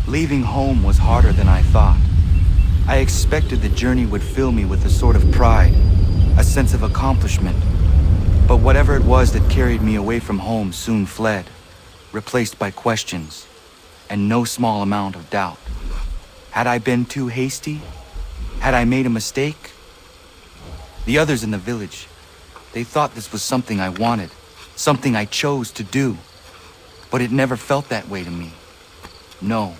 Leaving home was harder than I thought. I expected the journey would fill me with a sort of pride, a sense of accomplishment. But whatever it was that carried me away from home soon fled, replaced by questions, and no small amount of doubt. Had I been too hasty? Had I made a mistake? The others in the village, they thought this was something I wanted, something I chose to do. But it never felt that way to me. No,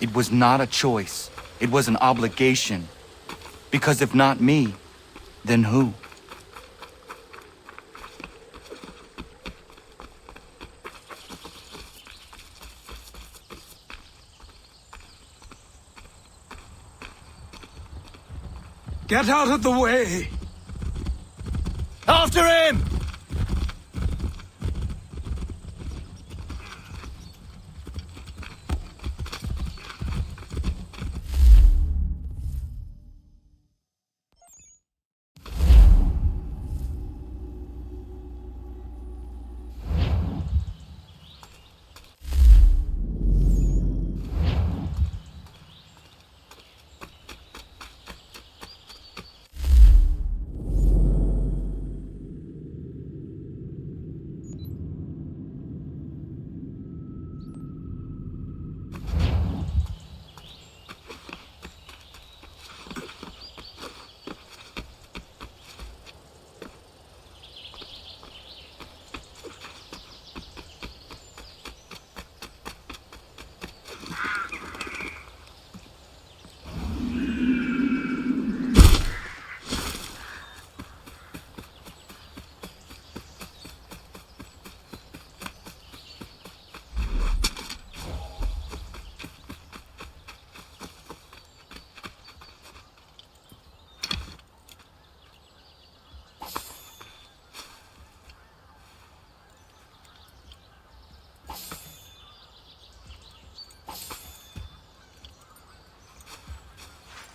it was not a choice. It was an obligation. Because if not me, then who? Get out of the way! After him!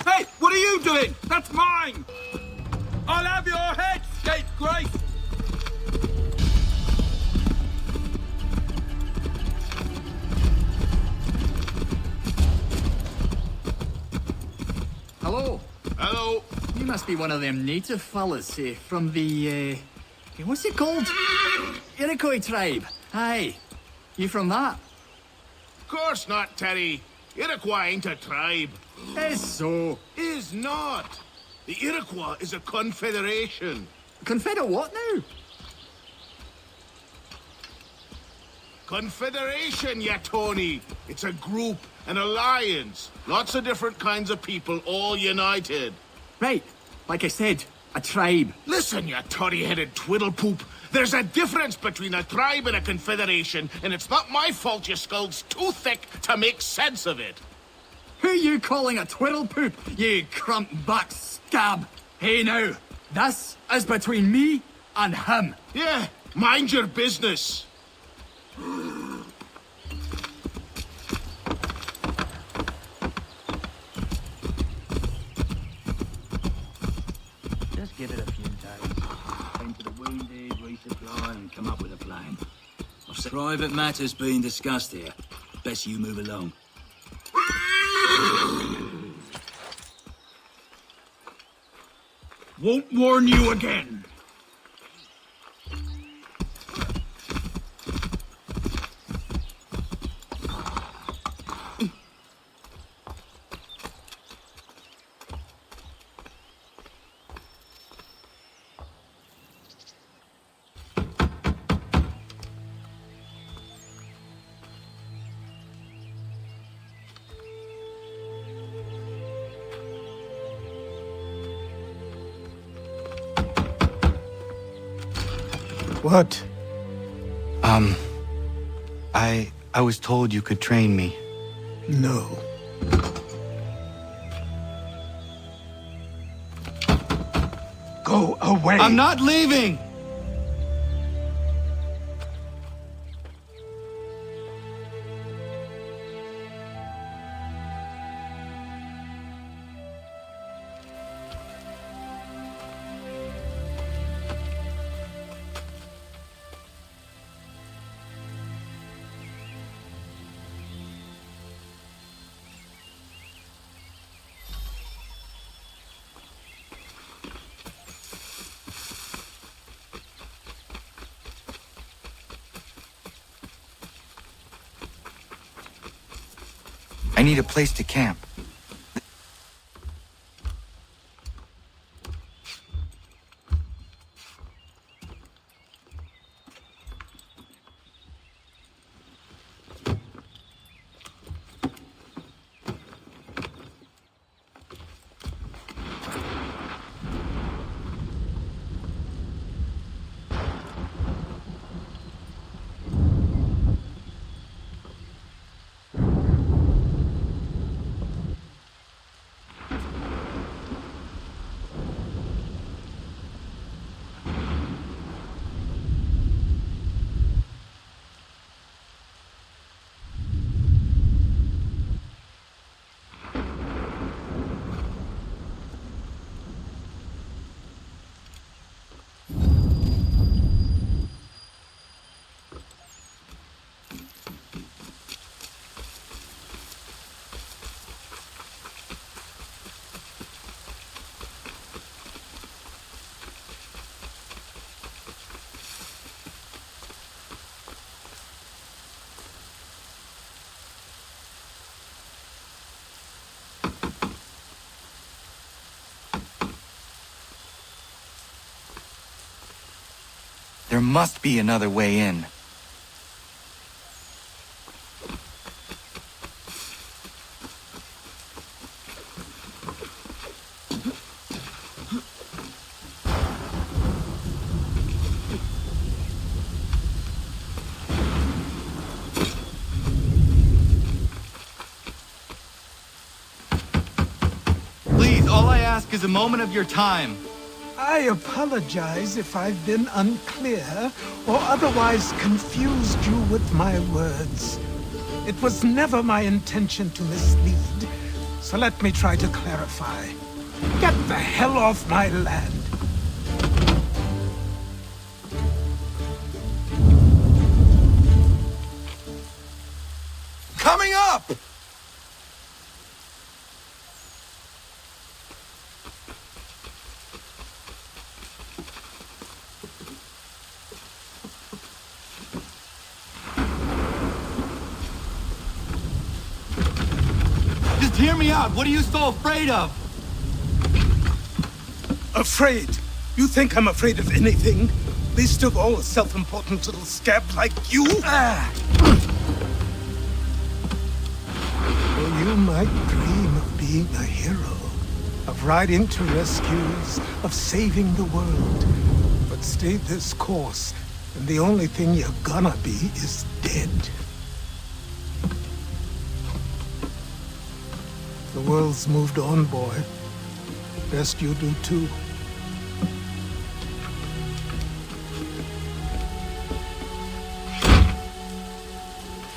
Hey, what are you doing? That's mine! I'll have your head, scapegrace! Hello. Hello. You must be one of them native fellas, from the, what's it called? Iroquois tribe. Aye. You from that? Of course not, Terry. Iroquois ain't a tribe. Is so. Is not. The Iroquois is a confederation. Confederate what now? Confederation, ya Tony. It's a group, an alliance. Lots of different kinds of people, all united. Right. Like I said, a tribe. Listen, ya toddy-headed twiddlepoop. There's a difference between a tribe and a confederation, and it's not my fault your skull's too thick to make sense of it. Who you calling a twiddlepoop, you crump-back scab? Hey now, this is between me and him. Yeah, mind your business. Just give it a few days. Tend to the wounded, resupply, and come up with a plan. Private matters being discussed here. Best you move along. Won't warn you again. What? I was told you could train me. No. Go away! I'm not leaving! I need a place to camp. There must be another way in. Please, all I ask is a moment of your time. I apologize if I've been unclear or otherwise confused you with my words. It was never my intention to mislead, so let me try to clarify. Get the hell off my land. Coming up! Just hear me out. What are you so afraid of? Afraid? You think I'm afraid of anything? Least of all a self-important little scab like you? Well, you might dream of being a hero, of riding to rescues, of saving the world. But stay this course, and the only thing you're gonna be is dead. The world's moved on, boy. Best you do too.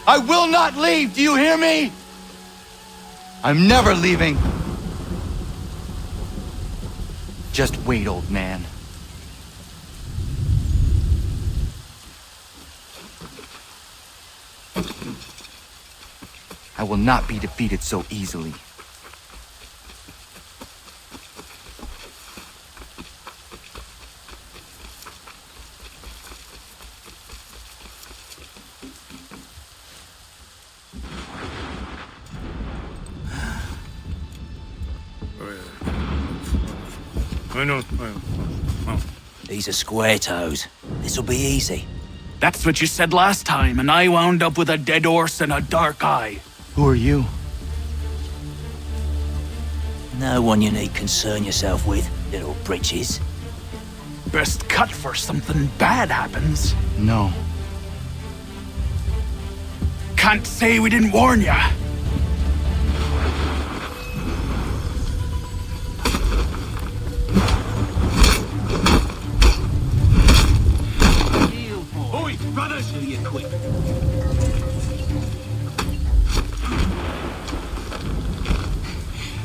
I will not leave, do you hear me? I'm never leaving. Just wait, old man. I will not be defeated so easily. These are square toes. This'll be easy. That's what you said last time, and I wound up with a dead horse and a dark eye. Who are you? No one you need concern yourself with, little britches. Best cut for something bad happens. No. Can't say we didn't warn ya. Oi, brothers! Do you quick.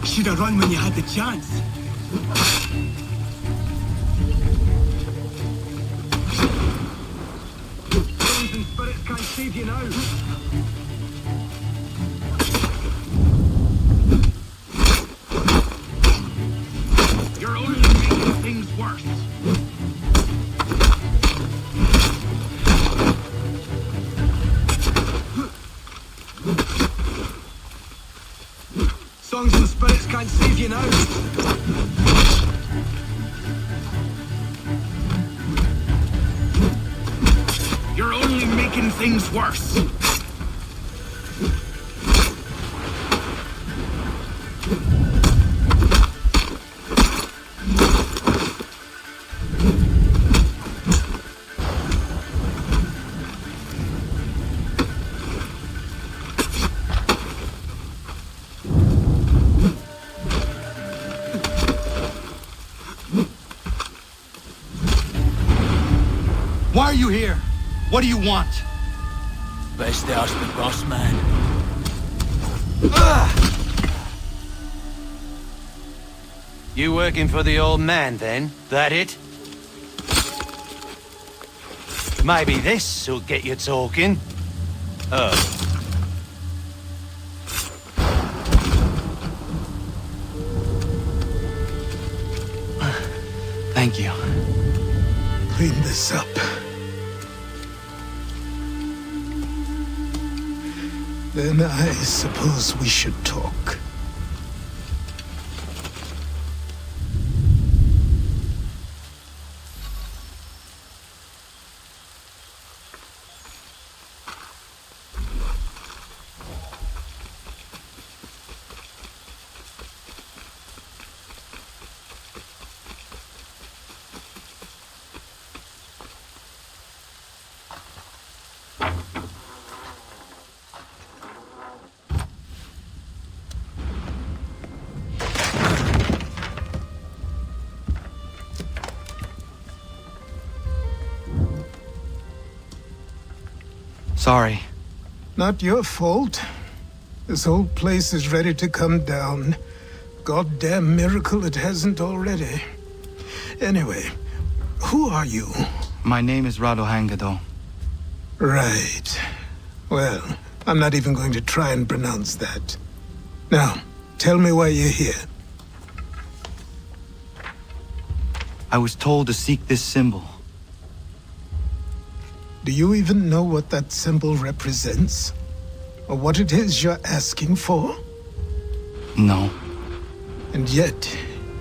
Should have run when you had the chance. Bones and spirits can't save you now. You're only making things worse. try and save you now. You're only making things worse. Why are you here? What do you want? Best house, the boss man. You working for the old man, then? That it? Maybe this'll get you talking. Oh. Thank you. Clean this up. Then I suppose we should talk. Sorry. Not your fault. This whole place is ready to come down. Goddamn miracle it hasn't already. Anyway, who are you? My name is Ratonhnhaké. Right. Well, I'm not even going to try and pronounce that. Now, tell me why you're here. I was told to seek this symbol. Do you even know what that symbol represents? Or what it is you're asking for? No. And yet,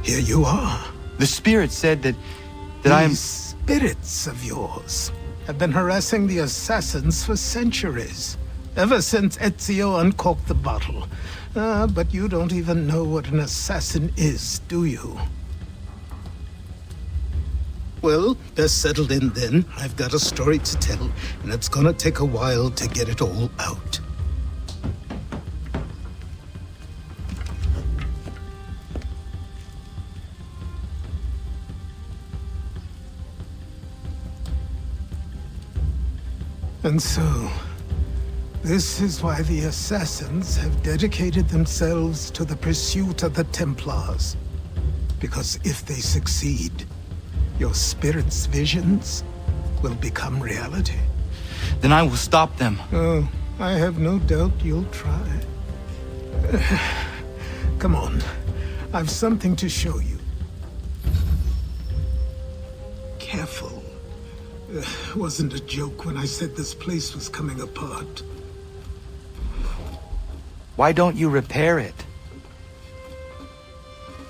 here you are. The spirit said that I am... These spirits of yours have been harassing the assassins for centuries. Ever since Ezio uncorked the bottle. But you don't even know what an assassin is, do you? Well, they're settled in then. I've got a story to tell, and it's gonna take a while to get it all out. And so, this is why the assassins have dedicated themselves to the pursuit of the Templars. Because if they succeed, your spirit's visions will become reality. Then I will stop them. Oh, I have no doubt you'll try. Come on, I've something to show you. Careful. Wasn't a joke when I said this place was coming apart. Why don't you repair it?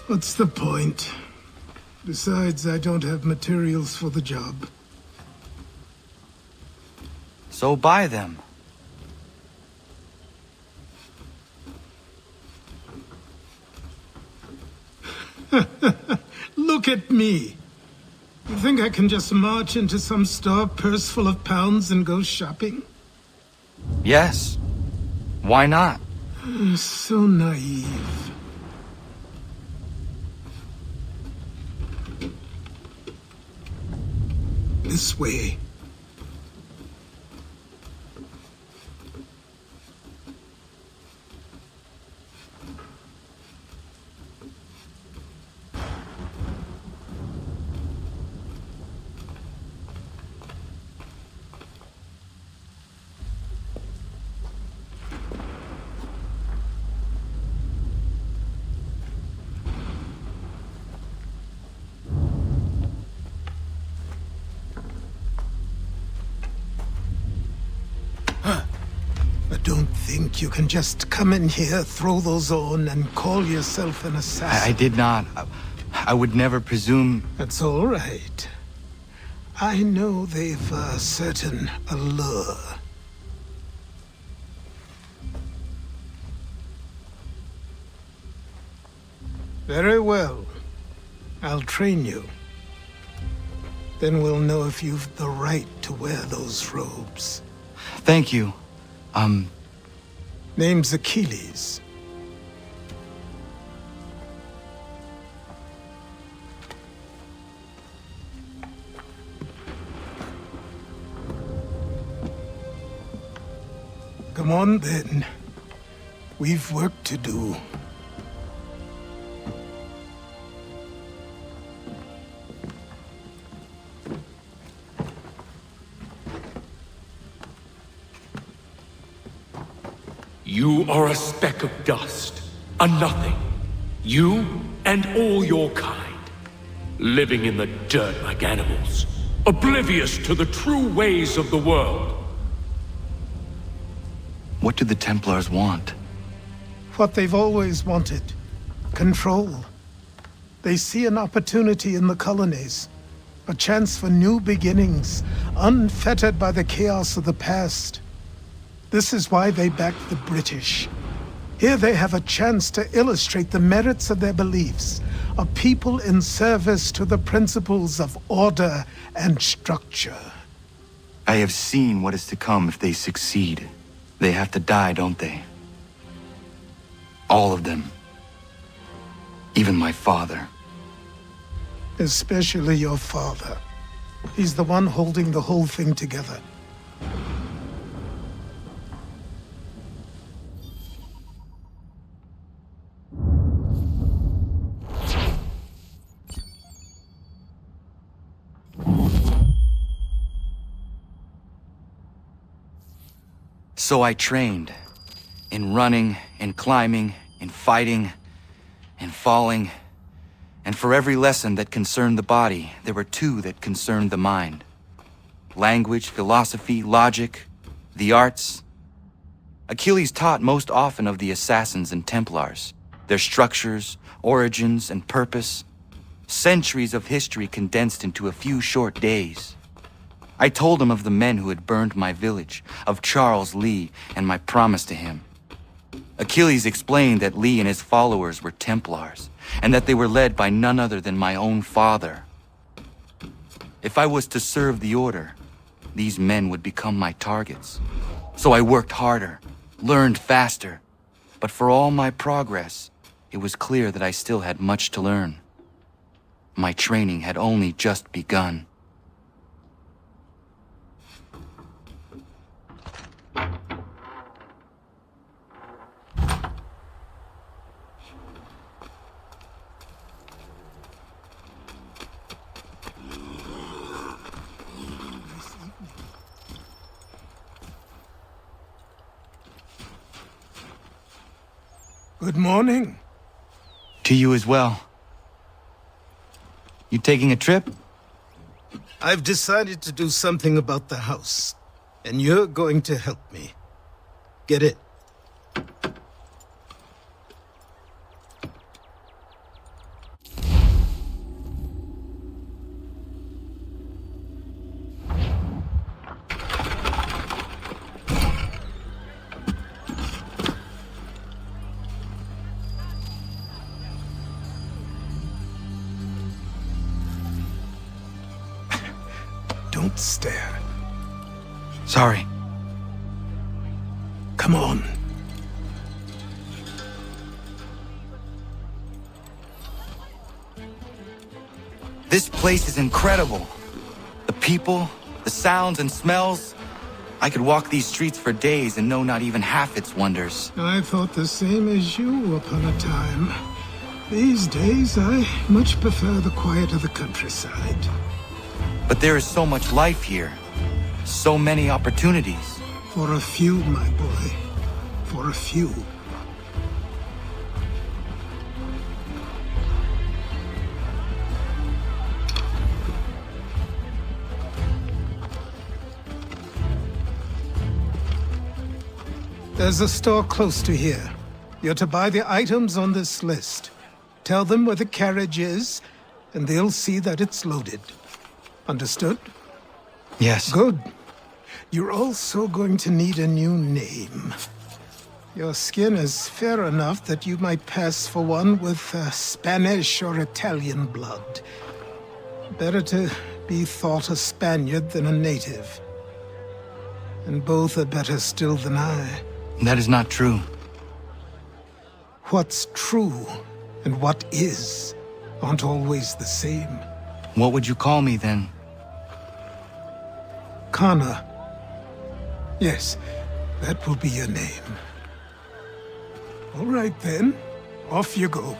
What's the point? Besides, I don't have materials for the job. So buy them. Look at me. You think I can just march into some store, purse full of pounds, and go shopping? Yes. Why not? So naive. This way. don't think you can just come in here, throw those on, and call yourself an assassin. I did not. I would never presume... That's all right. I know they've a certain allure. Very well. I'll train you. Then we'll know if you've the right to wear those robes. Thank you. Name's Achilles. Come on, then. We've work to do. You are a speck of dust, a nothing. You and all your kind, living in the dirt like animals, oblivious to the true ways of the world. What do the Templars want? What they've always wanted. Control. They see an opportunity in the colonies. A chance for new beginnings, unfettered by the chaos of the past. This is why they backed the British. Here they have a chance to illustrate the merits of their beliefs. A people in service to the principles of order and structure. I have seen what is to come if they succeed. They have to die, don't they? All of them. Even my father. Especially your father. He's the one holding the whole thing together. So I trained. In running, in climbing, in fighting, in falling. And for every lesson that concerned the body, there were two that concerned the mind. Language, philosophy, logic, the arts. Achilles taught most often of the assassins and Templars, their structures, origins, and purpose. Centuries of history condensed into a few short days. I told him of the men who had burned my village, of Charles Lee, and my promise to him. Achilles explained that Lee and his followers were Templars, and that they were led by none other than my own father. If I was to serve the order, these men would become my targets. So I worked harder, learned faster, but for all my progress, it was clear that I still had much to learn. My training had only just begun. Good morning. To you as well. You taking a trip? I've decided to do something about the house, and you're going to help me. Get it? Don't stare. Sorry. Come on. This place is incredible. The people, the sounds and smells. I could walk these streets for days and know not even half its wonders. I thought the same as you upon a time. These days, I much prefer the quiet of the countryside. But there is so much life here. So many opportunities. For a few, my boy. For a few. There's a store close to here. You're to buy the items on this list. Tell them where the carriage is, and they'll see that it's loaded. Understood? Yes. Good. You're also going to need a new name. Your skin is fair enough that you might pass for one with Spanish or Italian blood. Better to be thought a Spaniard than a native. And both are better still than I. That is not true. What's true and what is aren't always the same. What would you call me then? Kana. Yes, that will be your name. All right then, off you go.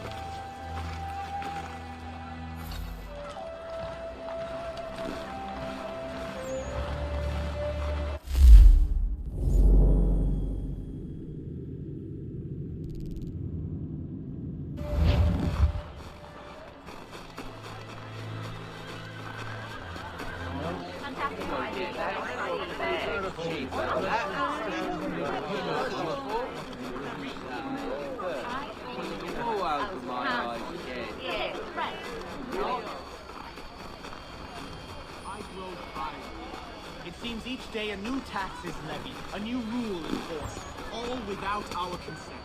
It seems each day a new tax is levied, a new rule enforced, all without our consent.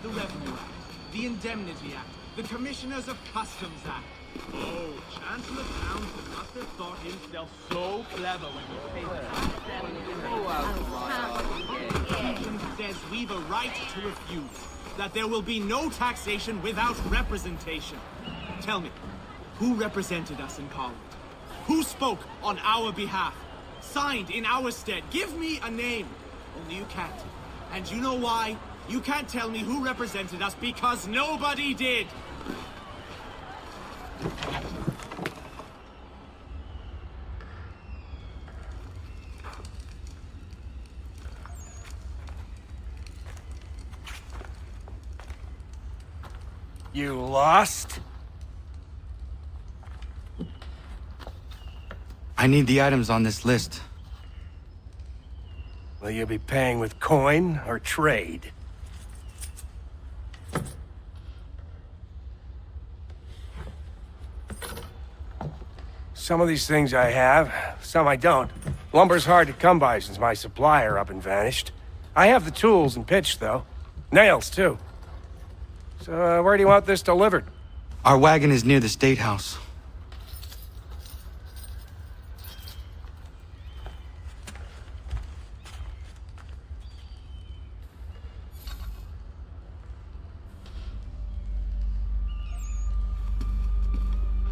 The Revenue Act, the Indemnity Act, the Commissioners of Customs Act. Oh, Chancellor Townsend must have thought himself so clever when he paid the says we've a right to refuse, that there will be no taxation without representation. Tell me, who represented us in Parliament? Who spoke on our behalf? Signed in our stead? Give me a name. Only you can't. And you know why? You can't tell me who represented us because nobody did. You lost? I need the items on this list. Will you be paying with coin or trade? Some of these things I have, some I don't. Lumber's hard to come by since my supplier up and vanished. I have the tools and pitch, though. Nails, too. So, where do you want this delivered? Our wagon is near the State House.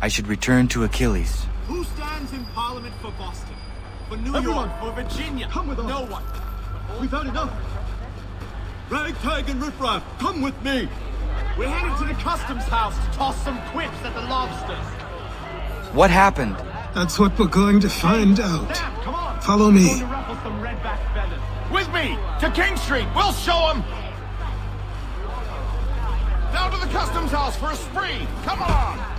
I should return to Achilles. Who stands in Parliament for Boston? For New York? For Virginia? Come with us. No one. We've had enough. Ragtag and riffraff, come with me. We're headed to the customs house to toss some quips at the lobsters. What happened? That's what we're going to find out. Sam, come on. Follow me. Going to ruffle some redback feathers. With me! To King Street! We'll show them! Down to the customs house for a spree! Come on!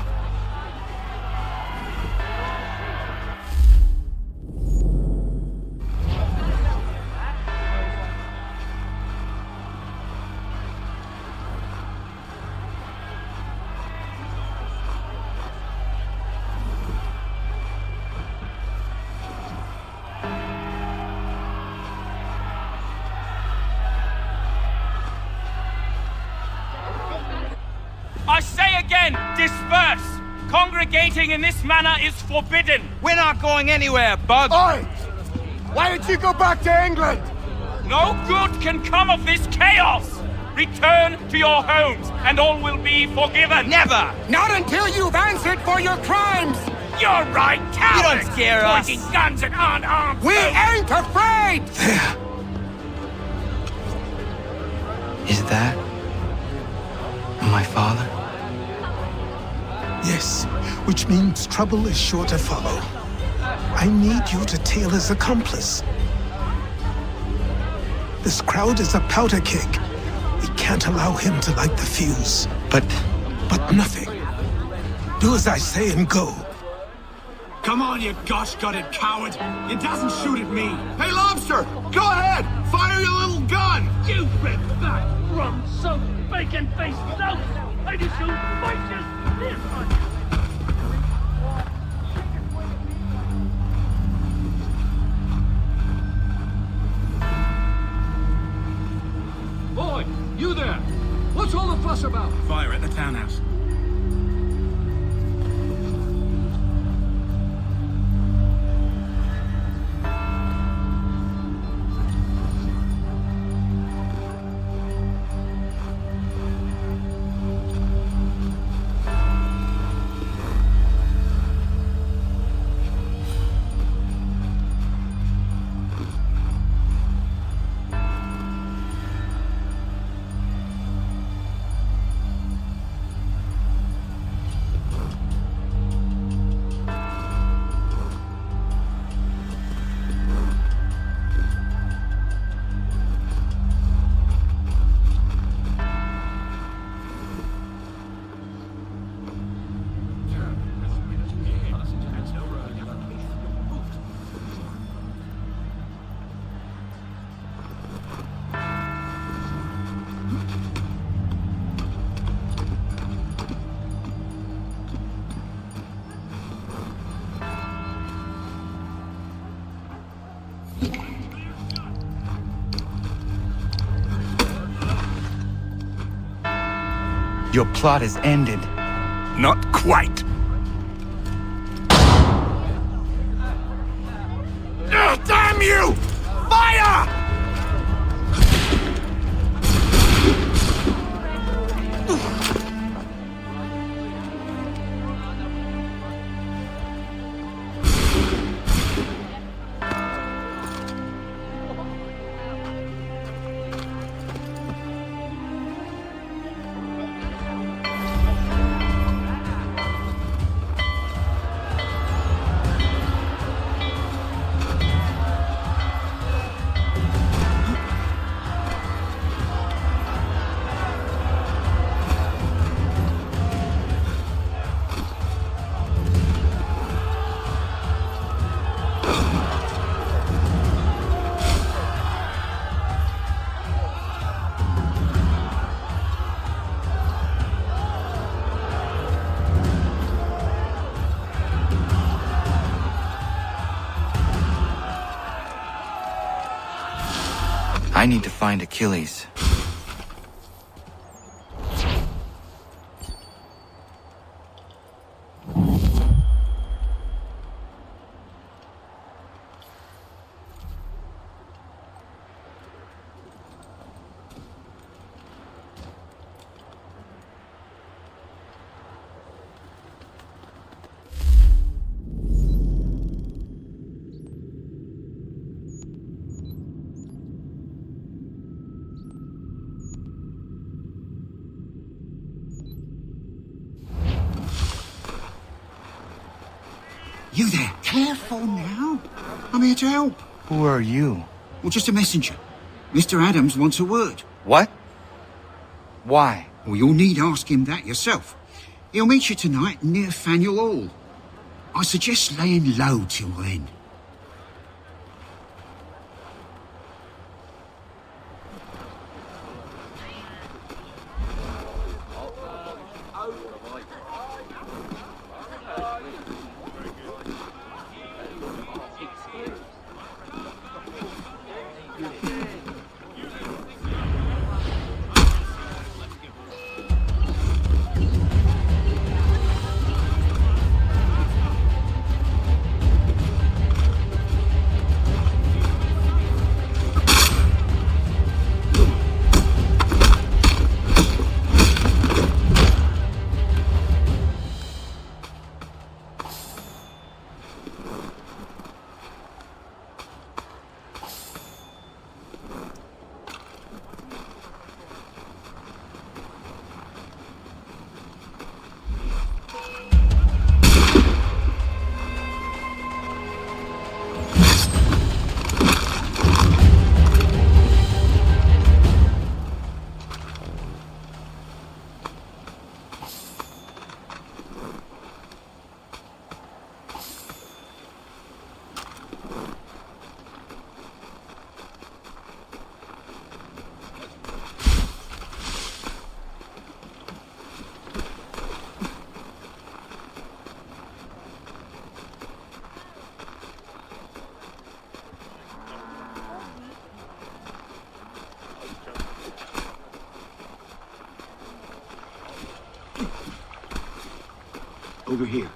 I say again, disperse! Congregating in this manner is forbidden! We're not going anywhere, Bug! Oi! Why did you go back to England? No good can come of this chaos! Return to your homes, and all will be forgiven! Never! Not until you've answered for your crimes! You're right, cowards! You don't scare us. Pointing guns at unarmed We folk. ain't afraid! There. Is that my father? Yes, which means trouble is sure to follow. I need you to tail his accomplice. This crowd is a powder keg. We can't allow him to light the fuse. But But nothing. Do as I say and go. Come on, you gosh-gutted coward! It doesn't shoot at me! Hey, Lobster! Go ahead! Fire your little gun! You red back, rum, soaked, bacon-faced louse! I just shoot voices this on you! Boy, you there! What's all the fuss about? Fire at the townhouse. Your plot is ended. Not quite. Damn you! Fire! I need to find Achilles. You there? Careful now. I'm here to help. Who are you? Well, just a messenger. Mr. Adams wants a word. What? Why? Well, you'll need ask him that yourself. He'll meet you tonight near Faneuil Hall. I suggest laying low till then. Over here.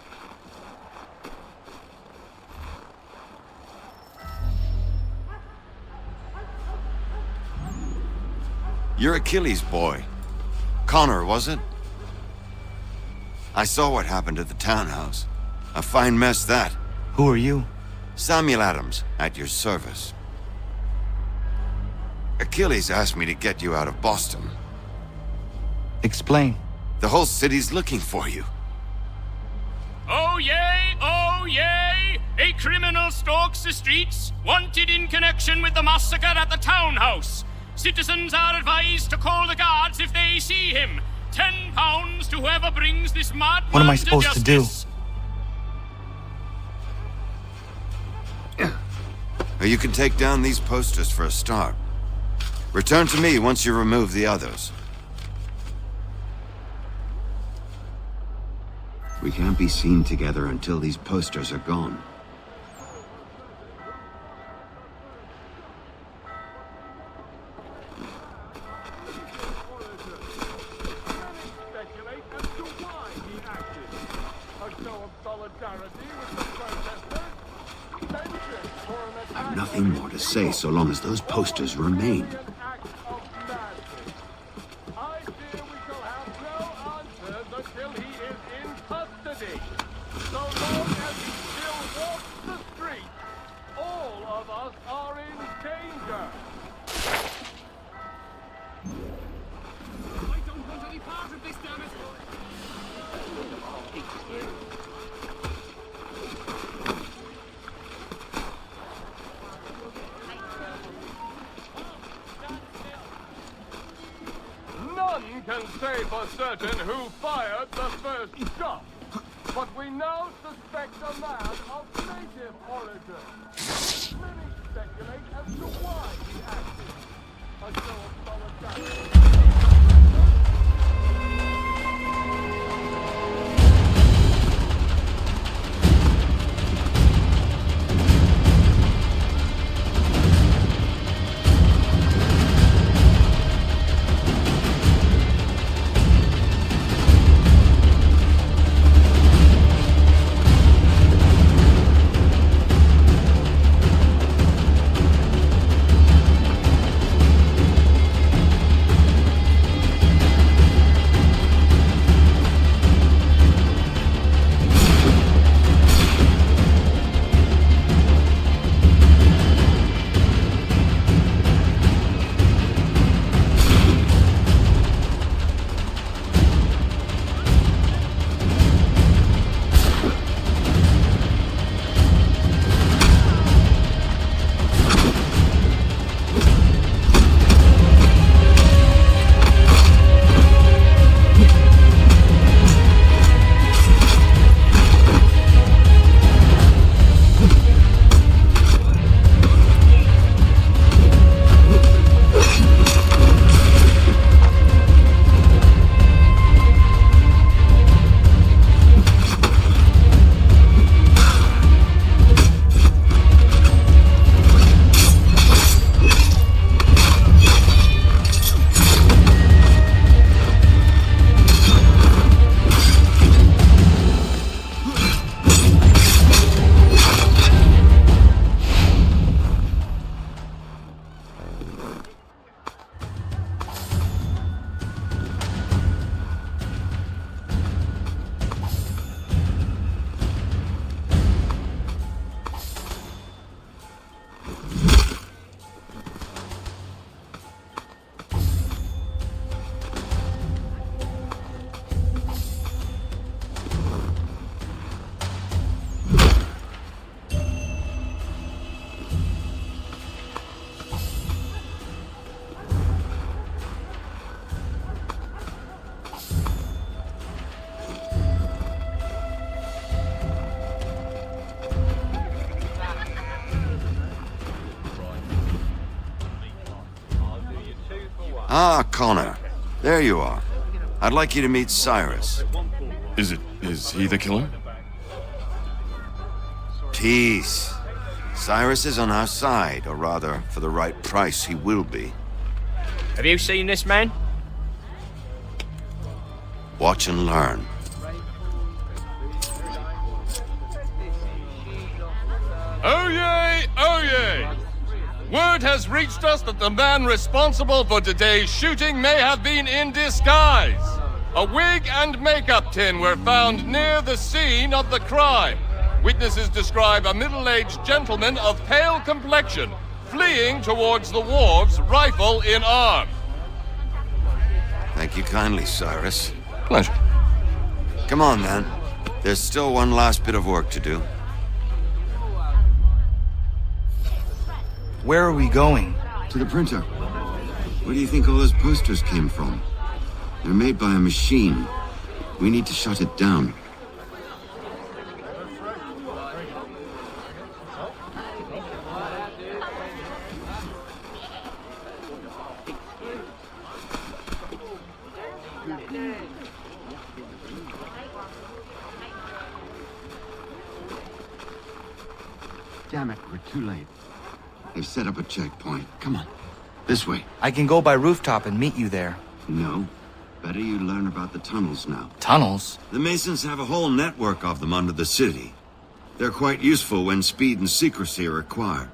You're Achilles' boy. Connor, was it? I saw what happened at the townhouse. A fine mess, that. Who are you? Samuel Adams, at your service. Achilles asked me to get you out of Boston. Explain. The whole city's looking for you. Oh yay, oh yay! A criminal stalks the streets, wanted in connection with the massacre at the townhouse. Citizens are advised to call the guards if they see him. £10 to whoever brings this madman What am I supposed to do? You can take down these posters for a start. Return to me once you remove the others. We can't be seen together until these posters are gone. I've nothing more to say so long as those posters remain. Can say for certain who fired the first shot, but we now suspect a man of native origin. Many speculate as to why he acted. A show of solidarity. Ah, Connor. There you are. I'd like you to meet Cyrus. Is he the killer? Peace. Cyrus is on our side, or rather, for the right price, he will be. Have you seen this man? Watch and learn. Word has reached us that the man responsible for today's shooting may have been in disguise. A wig and makeup tin were found near the scene of the crime. Witnesses describe a middle-aged gentleman of pale complexion fleeing towards the wharves, rifle in arm. Thank you kindly, Cyrus. Pleasure. Come on, then. There's still one last bit of work to do. Where are we going? To the printer. Where do you think all those posters came from? They're made by a machine. We need to shut it down. Damn it, we're too late. They've set up a checkpoint. Come on. This way. I can go by rooftop and meet you there. No. Better you learn about the tunnels now. Tunnels? The Masons have a whole network of them under the city. They're quite useful when speed and secrecy are required.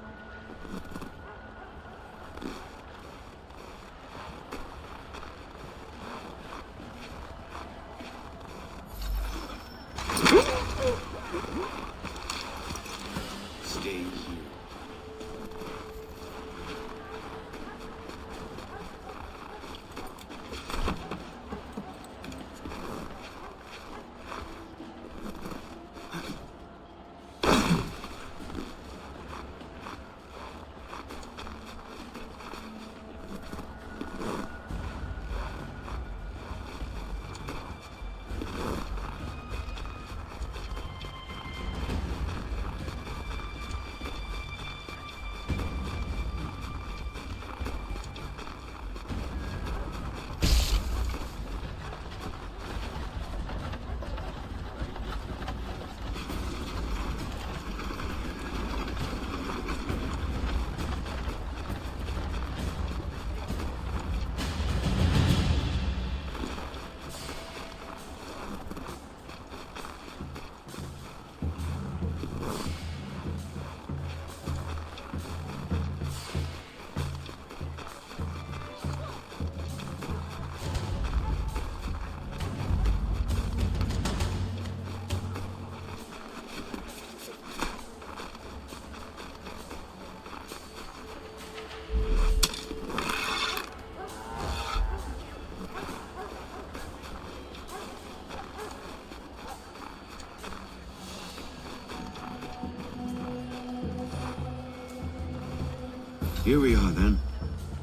Here we are, then.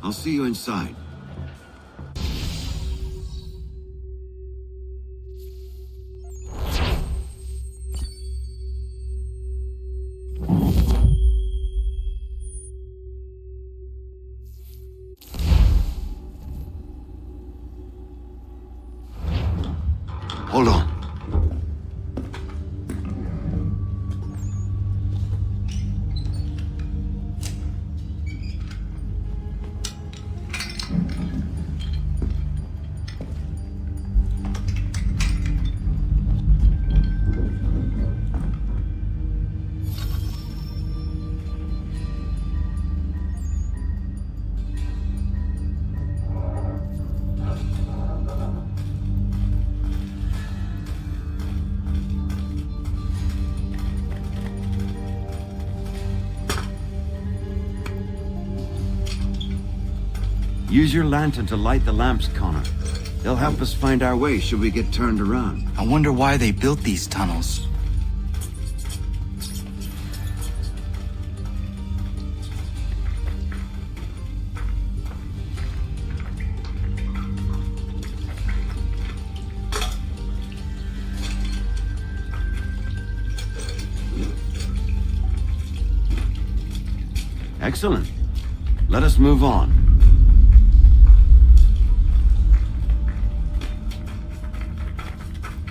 I'll see you inside. Hold on. Use your lantern to light the lamps, Connor. They'll help us find our way should we get turned around. I wonder why they built these tunnels. Excellent. Let us move on.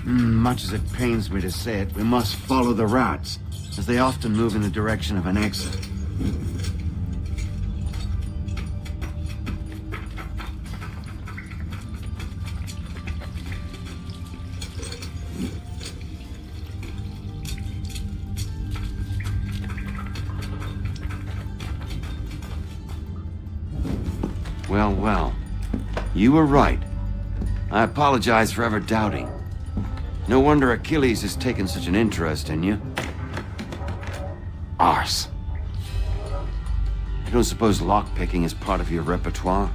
Much as it pains me to say it, we must follow the rats, as they often move in the direction of an exit. Well, well. You were right. I apologize for ever doubting. No wonder Achilles has taken such an interest in you. Arse. I don't suppose lockpicking is part of your repertoire?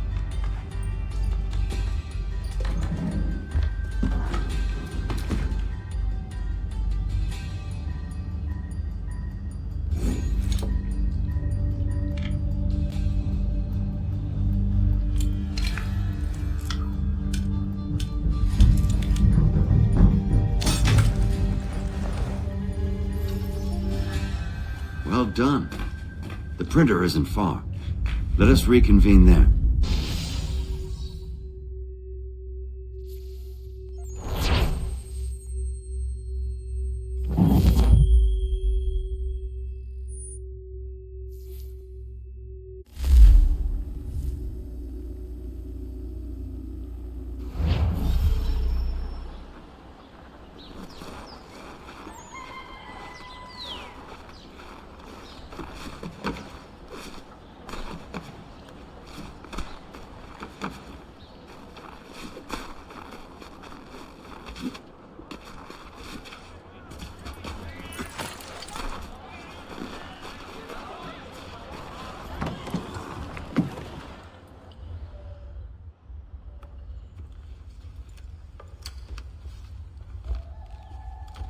Well done. The printer isn't far. Let us reconvene there.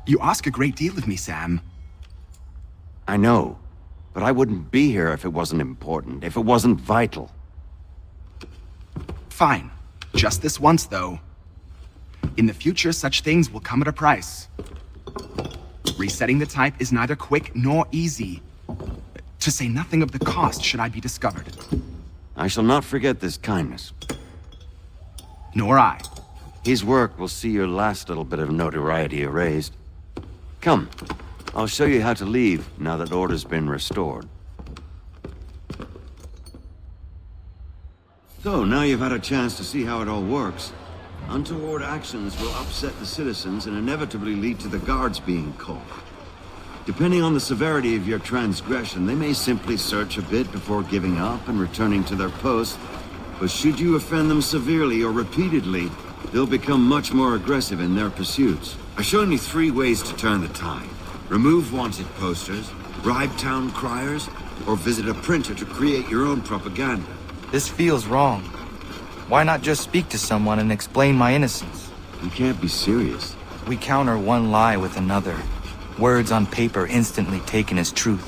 You ask a great deal of me, Sam. I know, but I wouldn't be here if it wasn't important, if it wasn't vital. Fine. Just this once, though. In the future, such things will come at a price. Resetting the type is neither quick nor easy. To say nothing of the cost should I be discovered. I shall not forget this kindness. Nor I. His work will see your last little bit of notoriety erased. Come, I'll show you how to leave now that order's been restored. So, now you've had a chance to see how it all works. Untoward actions will upset the citizens and inevitably lead to the guards being called. Depending on the severity of your transgression, they may simply search a bit before giving up and returning to their post. But should you offend them severely or repeatedly, they'll become much more aggressive in their pursuits. I've shown you 3 ways to turn the tide. Remove wanted posters, bribe town criers, or visit a printer to create your own propaganda. This feels wrong. Why not just speak to someone and explain my innocence? You can't be serious. We counter one lie with another. Words on paper instantly taken as truth.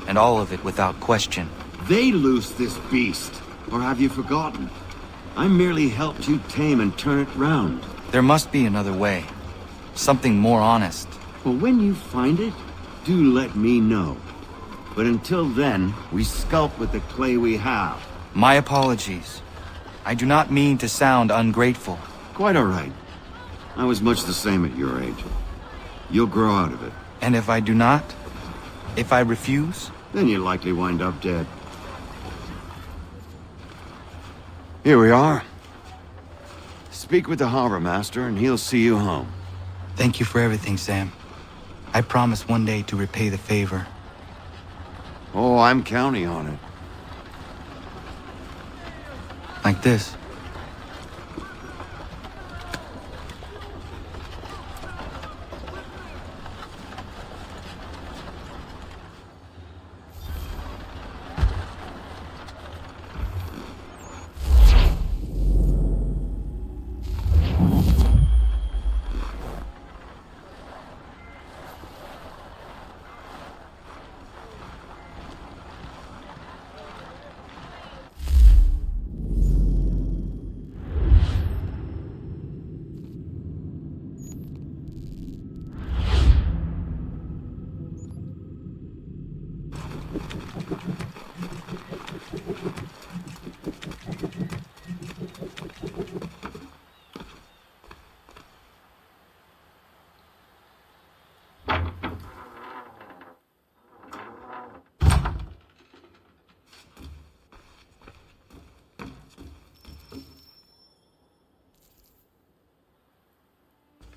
And all of it without question. They loosed this beast. Or have you forgotten? I merely helped you tame and turn it round. There must be another way. Something more honest. Well, when you find it, do let me know. But until then, we sculpt with the clay we have. My apologies. I do not mean to sound ungrateful. Quite all right. I was much the same at your age. You'll grow out of it. And if I do not? If I refuse? Then you'll likely wind up dead. Here we are. Speak with the harbor master and he'll see you home. Thank you for everything, Sam. I promise one day to repay the favor. Oh, I'm counting on it. Like this.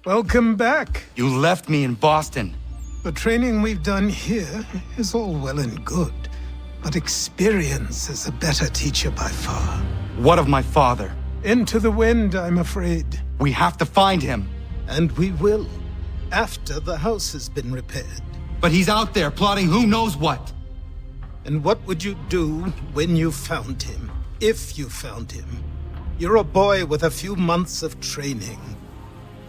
Welcome back. You left me in Boston. The training we've done here is all well and good, but experience is a better teacher by far. What of my father? Into the wind, I'm afraid. We have to find him. And we will, after the house has been repaired. But he's out there plotting who knows what. And what would you do when you found him? If you found him? You're a boy with a few months of training.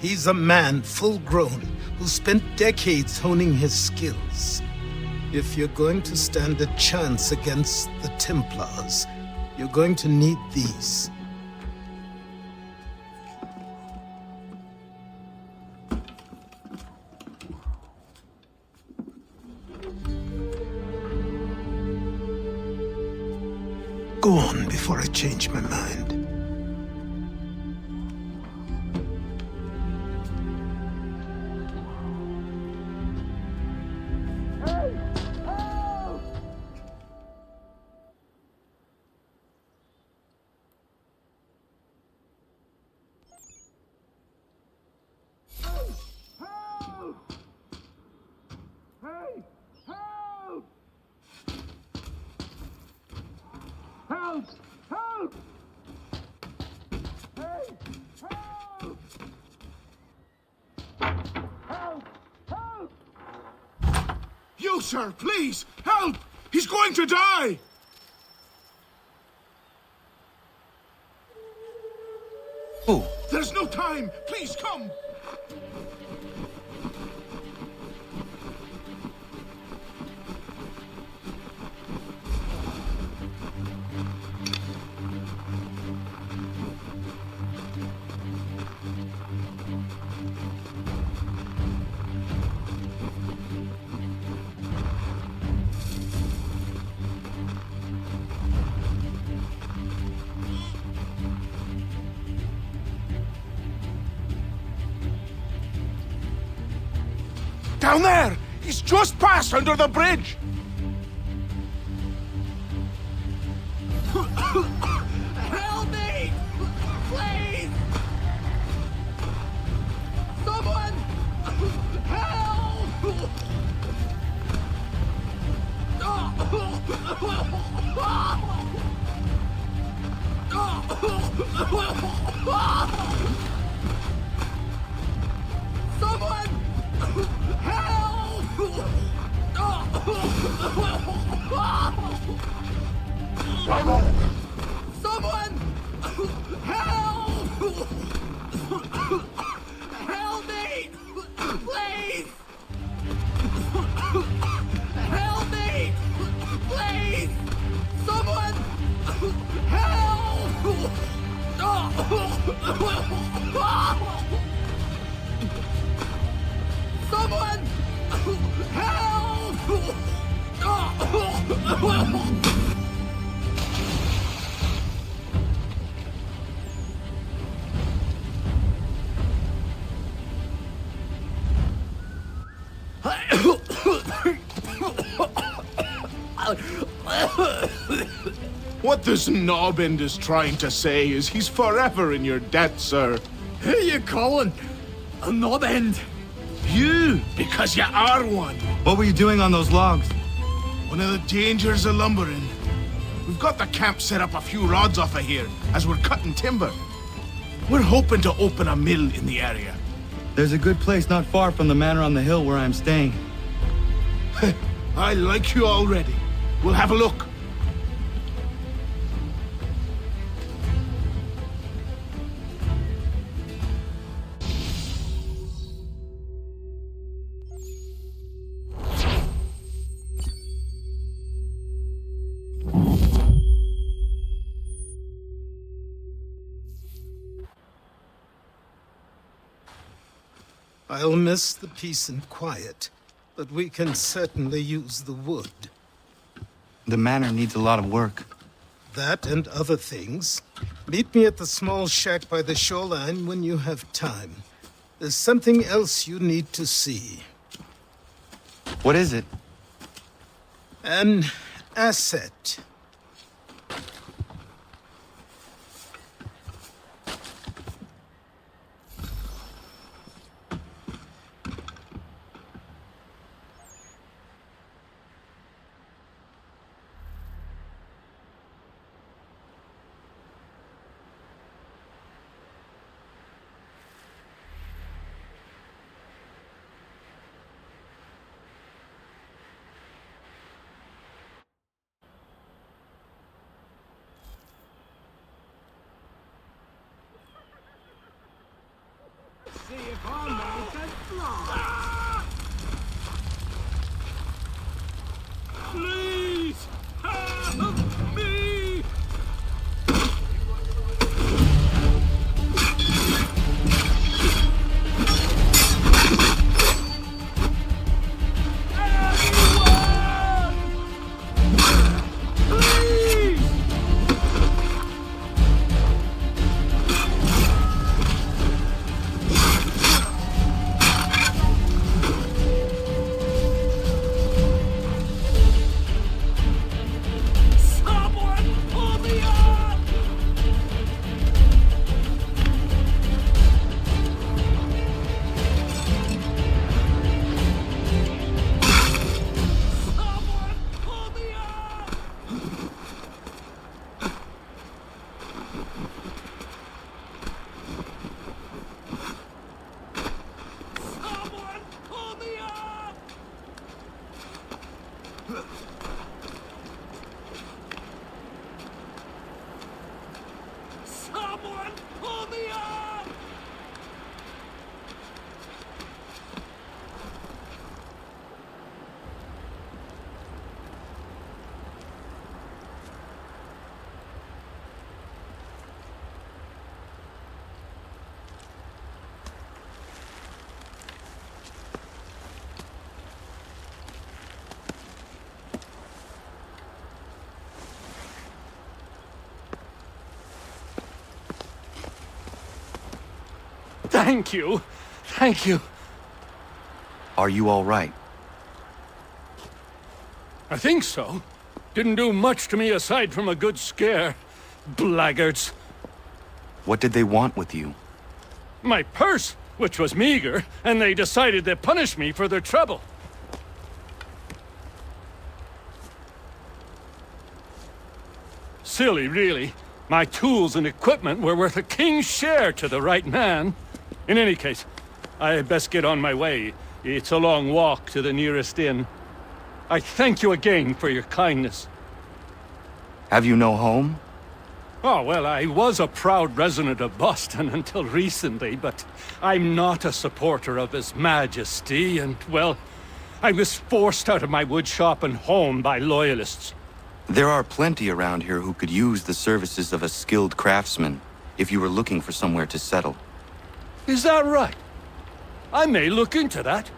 He's a man, full-grown, who spent decades honing his skills. If you're going to stand a chance against the Templars, you're going to need these. Go on before I change my mind. Help! Help! Hey! Help! Help! Help! You, sir, please! Help! He's going to die! Who? There's no time! Please, come! Down there! He's just passed under the bridge! Help me! Please! Someone! Help! Someone! Help! Someone! Help! Help me! Please! Help me! Please! Someone! Help! Someone! Help! What this knobbend is trying to say is he's forever in your debt, sir. Who you calling a knob-end? You, because you are one. What were you doing on those logs? One of the dangers of lumbering. We've got the camp set up a few rods off of here as we're cutting timber. We're hoping to open a mill in the area. There's a good place not far from the manor on the hill where I'm staying. I like you already. We'll have a look. I'll miss the peace and quiet, but we can certainly use the wood. The manor needs a lot of work. That and other things. Meet me at the small shack by the shoreline when you have time. There's something else you need to see. What is it? An asset. see if Homestead can fly. Please! Help me! Thank you. Thank you. Are you all right? I think so. Didn't do much to me aside from a good scare. Blackguards. What did they want with you? My purse, which was meager, and they decided to punish me for their trouble. Silly, really. My tools and equipment were worth a king's share to the right man. In any case, I had best get on my way. It's a long walk to the nearest inn. I thank you again for your kindness. Have you no home? Oh, well, I was a proud resident of Boston until recently, but I'm not a supporter of His Majesty, and, well, I was forced out of my woodshop and home by loyalists. There are plenty around here who could use the services of a skilled craftsman if you were looking for somewhere to settle. Is that right? I may look into that.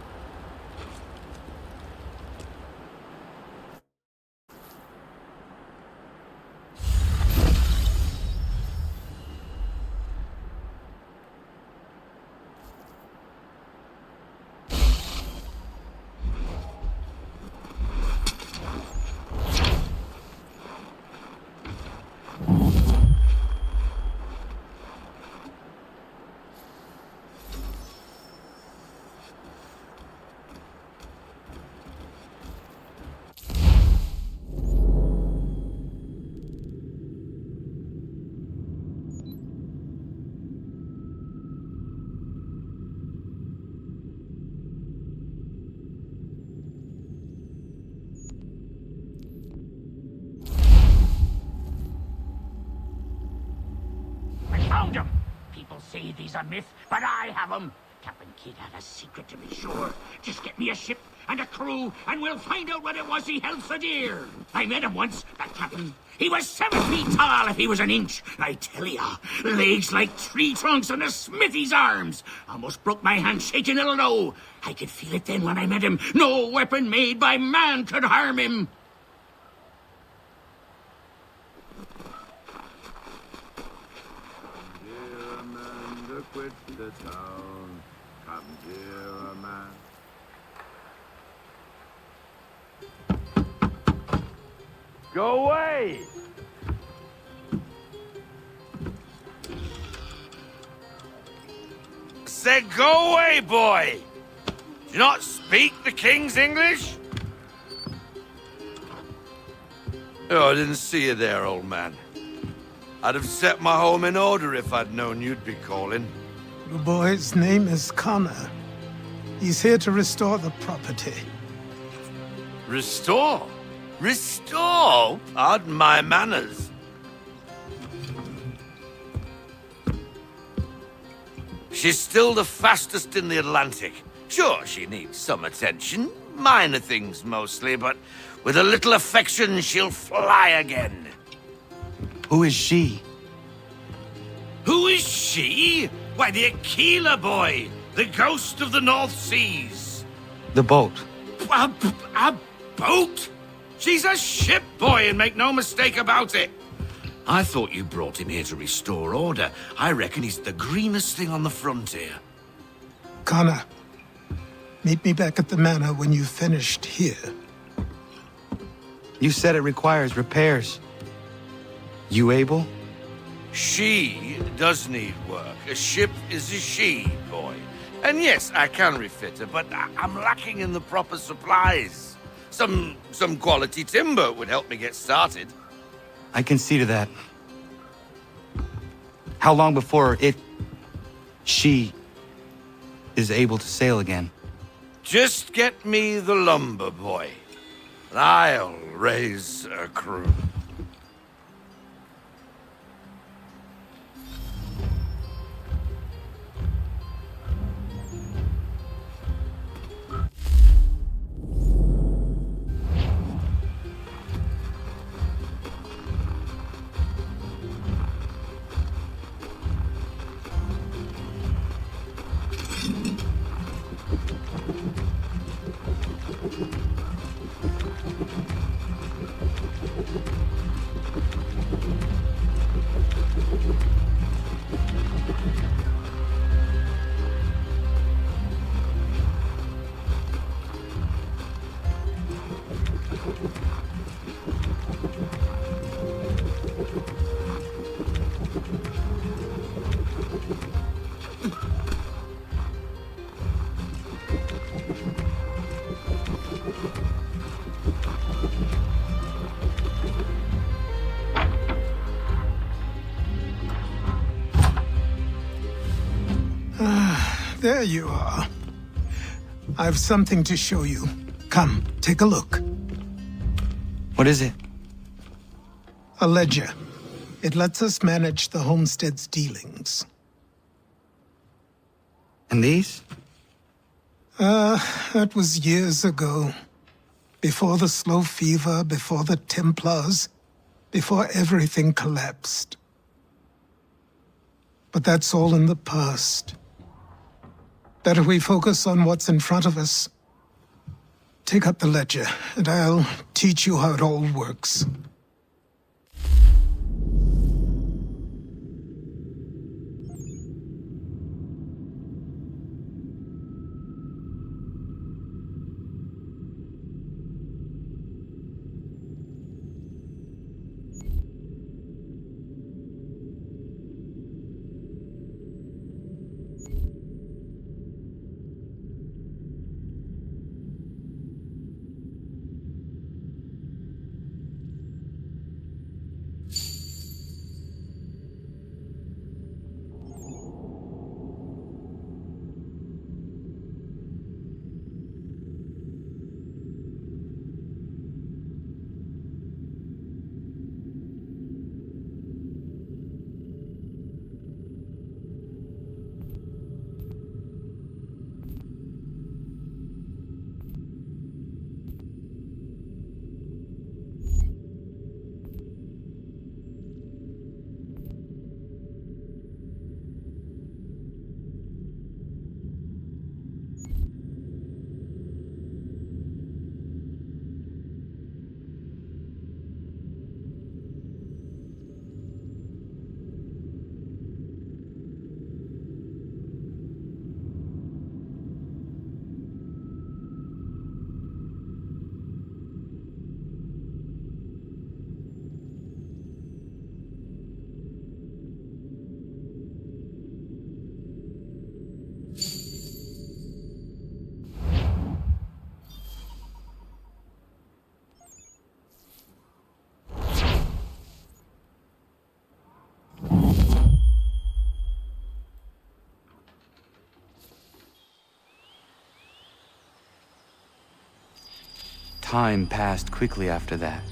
Found him! People say these are myth, but I have them. Captain Kidd had a secret to be sure. Just get me a ship and a crew, and we'll find out what it was he held so dear. I met him once, that captain. He was 7 feet tall if he was an inch. I tell ya, legs like tree trunks and a smithy's arms. Almost broke my hand shaking it'll know. I could feel it then when I met him. No weapon made by man could harm him. Quit the town. Come here, man. Go away! Said go away, boy! Do you not speak the King's English? Oh, I didn't see you there, old man. I'd have set my home in order if I'd known you'd be calling. The boy's name is Connor. He's here to restore the property. Restore? Restore? Pardon my manners. She's still the fastest in the Atlantic. Sure, she needs some attention. Minor things mostly, but with a little affection, she'll fly again. Who is she? Who is she? Why, the Aquila boy, the ghost of the North Seas. The boat. A boat? She's a ship boy, and make no mistake about it. I thought you brought him here to restore order. I reckon he's the greenest thing on the frontier. Connor, meet me back at the manor when you've finished here. You said it requires repairs. You able? She does need work. A ship is a she, boy. And yes, I can refit her, but I'm lacking in the proper supplies. Some quality timber would help me get started. I can see to that. How long before she is able to sail again? Just get me the lumber, boy. And I'll raise a crew. There you are. I've something to show you. Come, take a look. What is it? A ledger. It lets us manage the Homestead's dealings. And these? That was years ago. Before the slow fever, before the Templars, before everything collapsed. But that's all in the past. Better we focus on what's in front of us. Take up the ledger, and I'll teach you how it all works. Time passed quickly after that.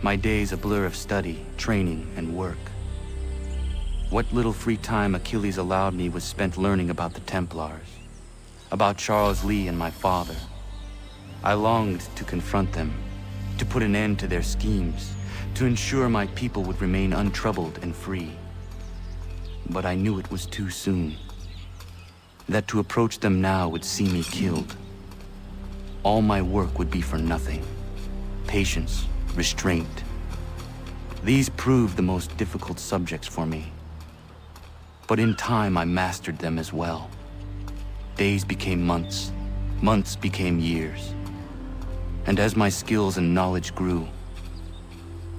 My days a blur of study, training, and work. What little free time Achilles allowed me was spent learning about the Templars, about Charles Lee and my father. I longed to confront them, to put an end to their schemes, to ensure my people would remain untroubled and free. But I knew it was too soon, that to approach them now would see me killed. All my work would be for nothing. Patience, restraint. These proved the most difficult subjects for me. But in time, I mastered them as well. Days became months, months became years. And as my skills and knowledge grew,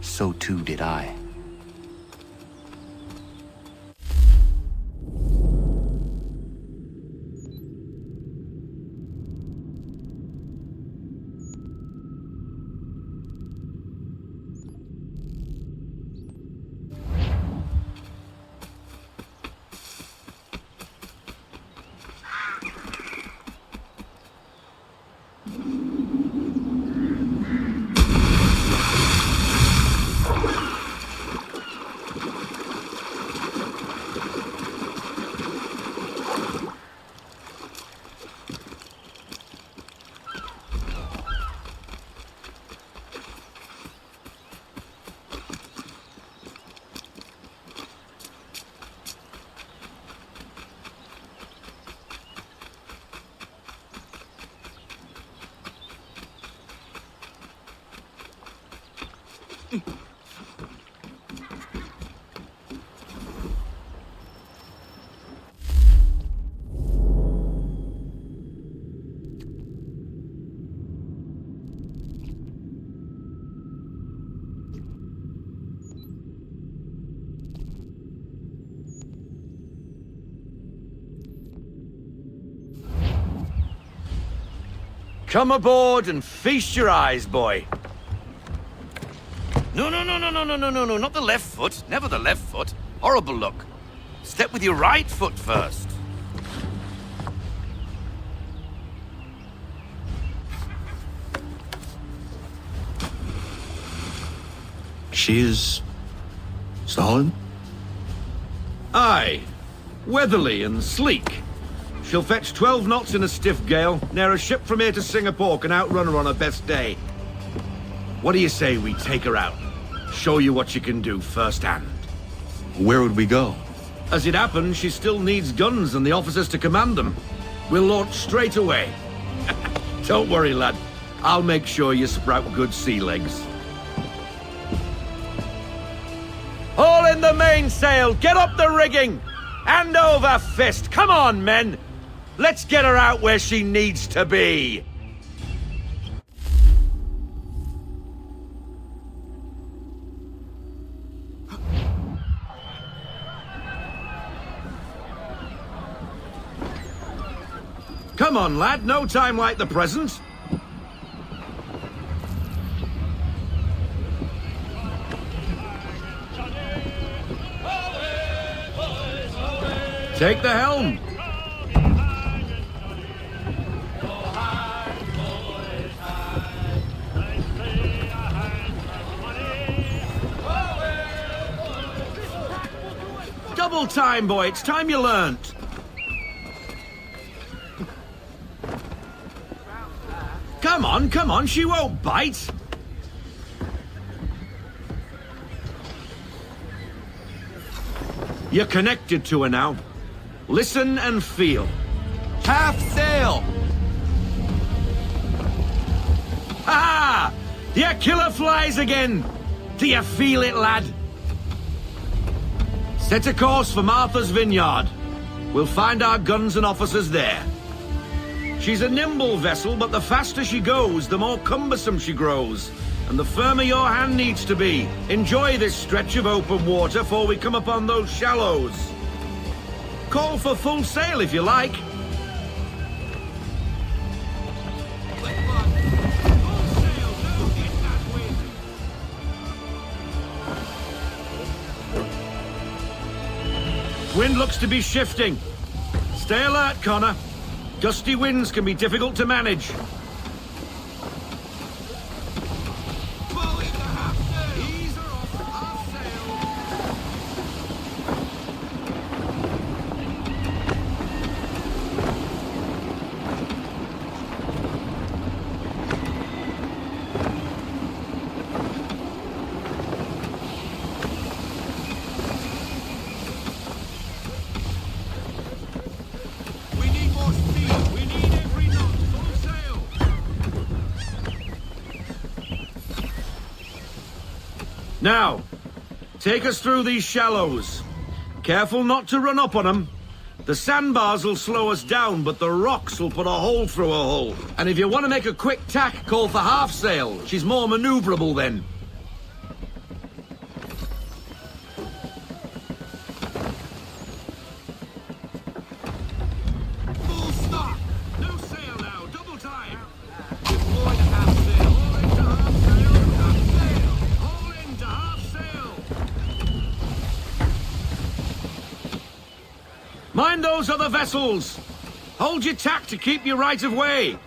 so too did I. Come aboard and feast your eyes, boy. No, not the left foot. Never the left foot. Horrible look. Step with your right foot first. She is solid? Aye. Weatherly and sleek. She'll fetch 12 knots in a stiff gale, ne'er a ship from here to Singapore can outrun her on her best day. What do you say we take her out? Show you what she can do firsthand. Where would we go? As it happens, she still needs guns and the officers to command them. We'll launch straight away. Don't worry, lad. I'll make sure you sprout good sea legs. Haul in the mainsail! Get up the rigging! Hand over fist! Come on, men! Let's get her out where she needs to be! Come on, lad. No time like the present. Take the helm. Double time, boy. It's time you learnt. Come on, she won't bite. You're connected to her now. Listen and feel. Half sail! Ha! Your killer flies again! Do you feel it, lad? Set a course for Martha's Vineyard. We'll find our guns and officers there. She's a nimble vessel, but the faster she goes, the more cumbersome she grows. And the firmer your hand needs to be. Enjoy this stretch of open water before we come upon those shallows. Call for full sail if you like. Wind looks to be shifting. Stay alert, Connor. Gusty winds can be difficult to manage. Now, take us through these shallows. Careful not to run up on them. The sandbars will slow us down, but the rocks will put a hole through a hull. And if you want to make a quick tack, call for half sail. She's more maneuverable then. Full stop! No sail now, double time! Deploy to half sail. All into half sail, half sail! All into half sail! Mind those other vessels! Hold your tack to keep your right of way!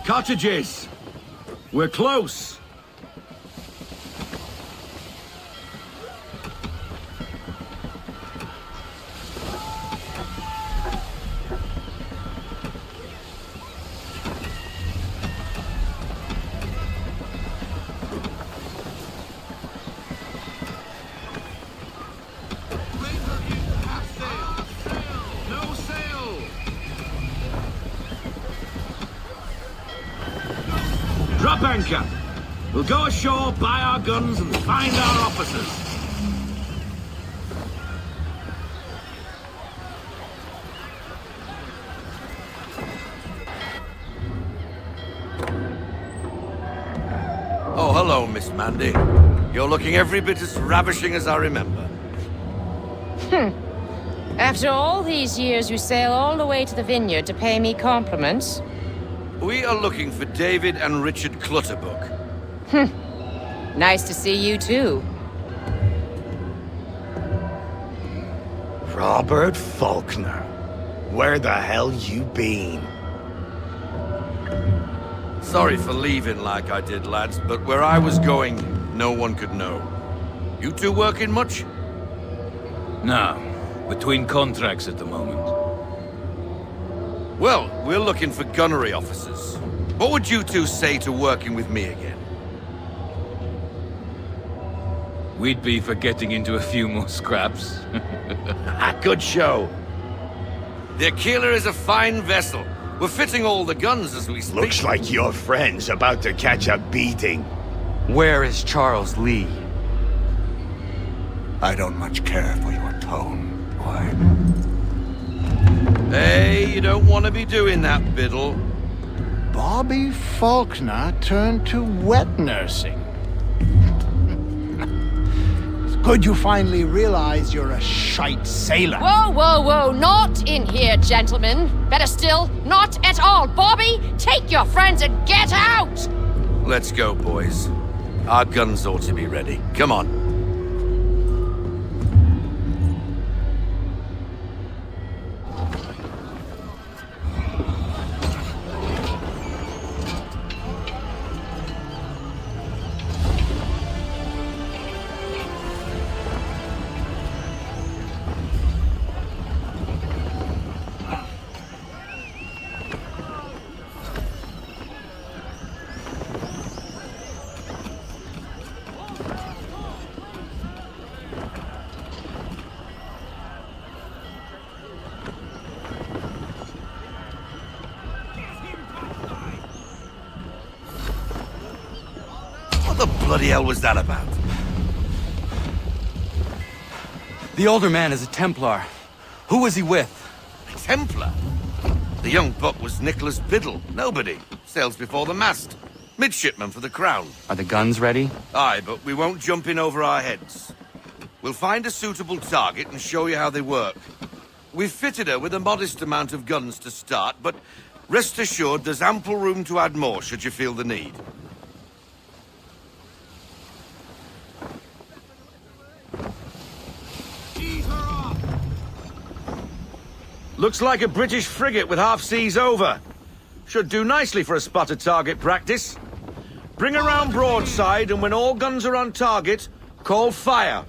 Cottages! We're close! Drop anchor. We'll go ashore, buy our guns, and find our officers. Oh, hello, Miss Mandy. You're looking every bit as ravishing as I remember. After all these years, you sail all the way to the vineyard to pay me compliments? We are looking for David and Richard Clutterbuck. Nice to see you, too. Robert Faulkner. Where the hell you been? Sorry for leaving like I did, lads, but where I was going, no one could know. You two working much? No. Between contracts at the moment. Well, we're looking for gunnery officers. What would you two say to working with me again? We'd be for getting into a few more scraps. Good show. The Achilles is a fine vessel. We're fitting all the guns as we speak. Looks like your friend's about to catch a beating. Where is Charles Lee? I don't much care for your tone, boy. Hey, you don't want to be doing that, Biddle. Bobby Faulkner turned to wet nursing. It's good you finally realize you're a shite sailor. Whoa, whoa, whoa, not in here, gentlemen. Better still, not at all. Bobby, take your friends and get out! Let's go, boys. Our guns ought to be ready. Come on. What the bloody hell was that about? The older man is a Templar. Who was he with? A Templar? The young buck was Nicholas Biddle. Nobody. Sails before the mast. Midshipman for the Crown. Are the guns ready? Aye, but we won't jump in over our heads. We'll find a suitable target and show you how they work. We've fitted her with a modest amount of guns to start, but rest assured there's ample room to add more should you feel the need. Looks like a British frigate with half seas over. Should do nicely for a spotted target practice. Bring her round broadside, and when all guns are on target, call fire.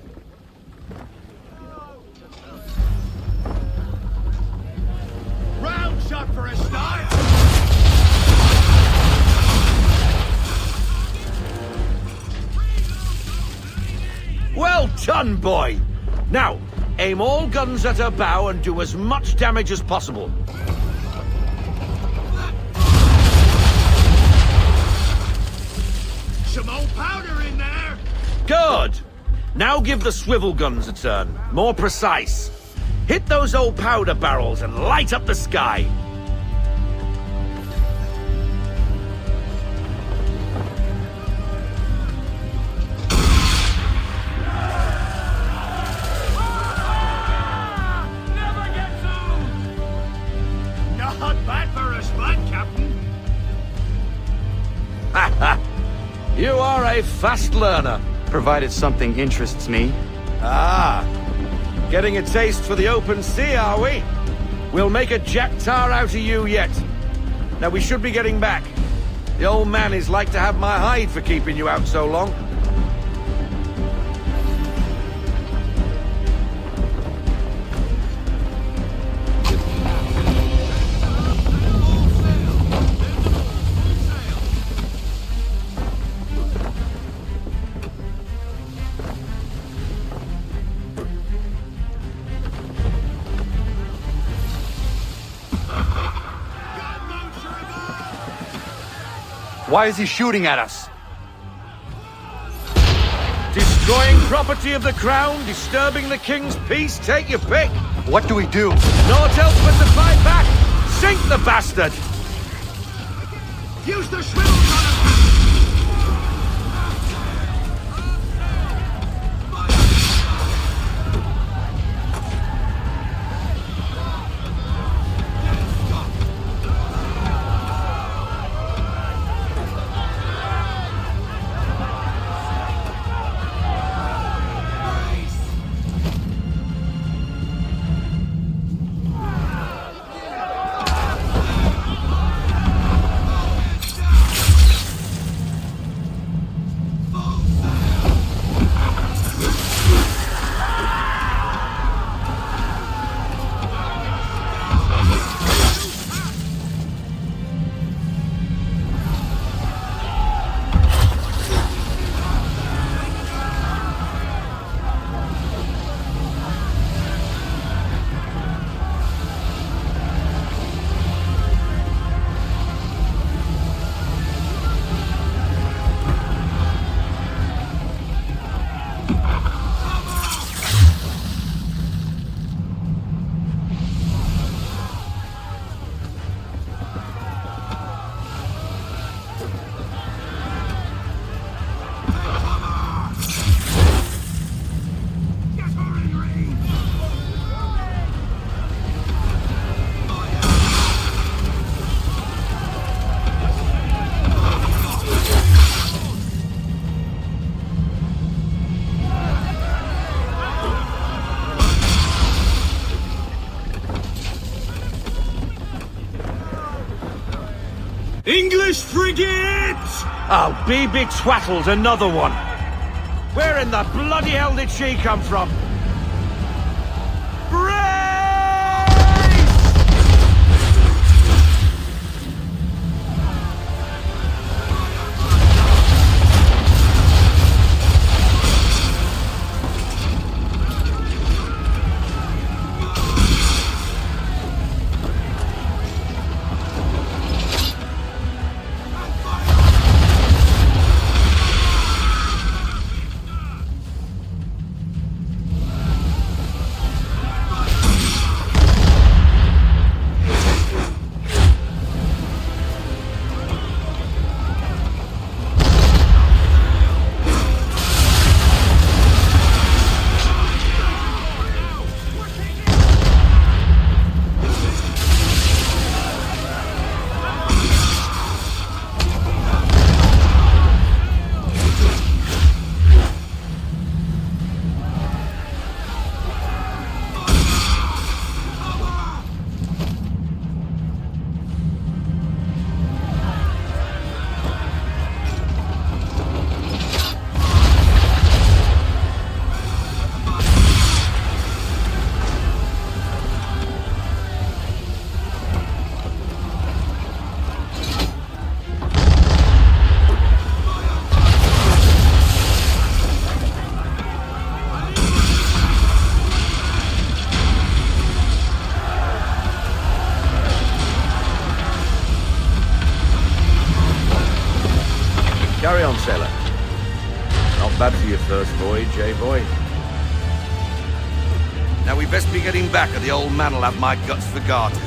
Round shot for a start. Well done, boy. Now, aim all guns at her bow and do as much damage as possible. Some old powder in there. Good. Now give the swivel guns a turn. More precise. Hit those old powder barrels and light up the sky. Not bad for a spud, Captain. You are a fast learner. Provided something interests me. Ah, getting a taste for the open sea, are we? We'll make a jack tar out of you yet. Now we should be getting back. The old man is like to have my hide for keeping you out so long. Why is he shooting at us? Destroying property of the crown, disturbing the king's peace, take your pick. What do we do? Naught else but to fight back. Sink the bastard! Use the swivel gun. English frigate! Oh, be twaddled, another one. Where in the bloody hell did she come from? Carry on, sailor. Not bad for your first voyage, eh, boy? Now we best be getting back, or the old man'll have my guts for garters.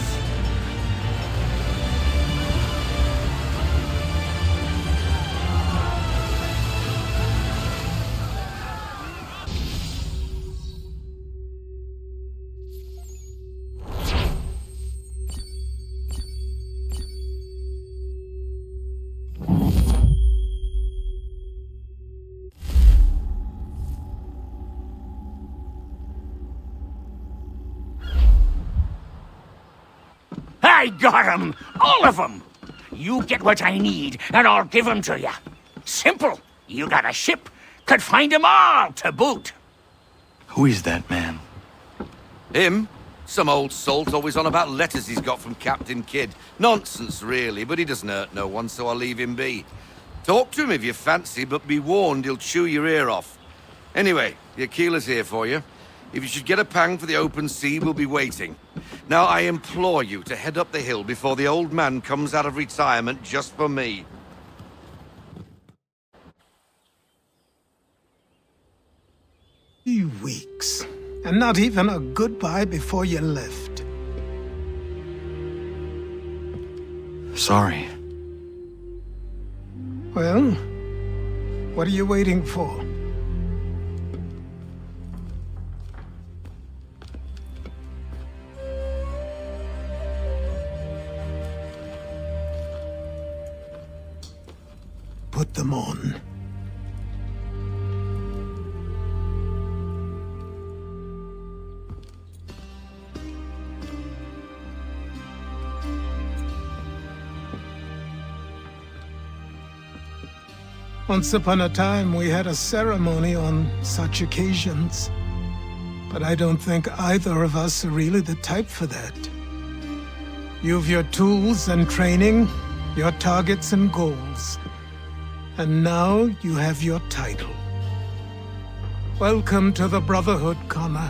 I got 'em! All of 'em! You get what I need, and I'll give 'em to you. Simple. You got a ship, could find 'em all to boot. Who is that man? Him? Some old salt always on about letters he's got from Captain Kidd. Nonsense, really, but he doesn't hurt no one, so I'll leave him be. Talk to him if you fancy, but be warned he'll chew your ear off. Anyway, the Achilles here for you. If you should get a pang for the open sea, we'll be waiting. Now, I implore you to head up the hill before the old man comes out of retirement just for me. 3 weeks, and not even a goodbye before you left. Sorry. Well, what are you waiting for? Put them on. Once upon a time, we had a ceremony on such occasions. But I don't think either of us are really the type for that. You've your tools and training, your targets and goals. And now you have your title. Welcome to the Brotherhood, Connor.